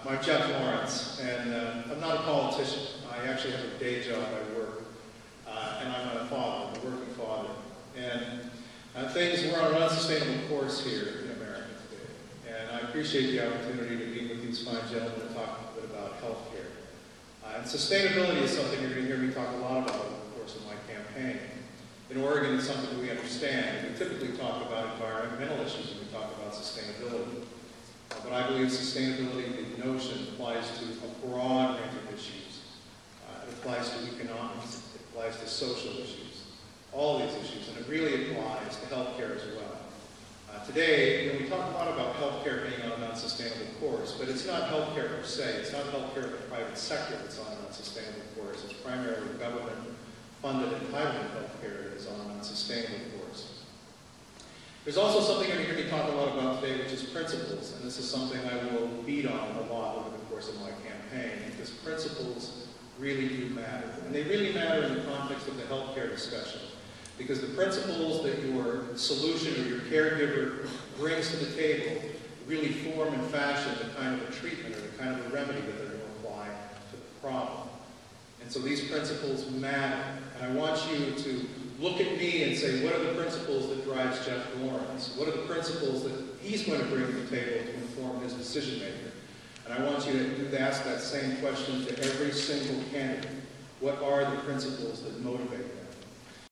I'm Jeff Lawrence, and I'm not a politician. I actually have a day job at work, and I'm a father, a working father. And we're on an unsustainable course here in America today. And I appreciate the opportunity to meet with these fine gentlemen and talk a bit about health care. And sustainability is something you're going to hear me talk a lot about over the course of my campaign. In Oregon, it's something we understand. We typically talk about environmental issues when we talk about sustainability. But I believe sustainability, the notion, applies to a broad range of issues. It applies to economics, it applies to social issues, all these issues, and it really applies to healthcare as well. Today, we talk a lot about healthcare being on an unsustainable course, but it's not healthcare per se. It's not healthcare in the private sector that's on an unsustainable course. It's primarily government-funded entitlement healthcare that is on an unsustainable course. There's also something you're going to hear me talk a lot about today, which is principles, and this is something I will beat on a lot over the course of my campaign, because principles really do matter. And they really matter in the context of the healthcare discussion, because the principles that your solution or your caregiver brings to the table really form and fashion the kind of a treatment or the kind of a remedy that they're going to apply to the problem. And so these principles matter, and I want you to look at me and say, what are the principles that drives Jeff Lawrence? What are the principles that he's going to bring to the table to inform his decision maker? And I want you to ask that same question to every single candidate. What are the principles that motivate them?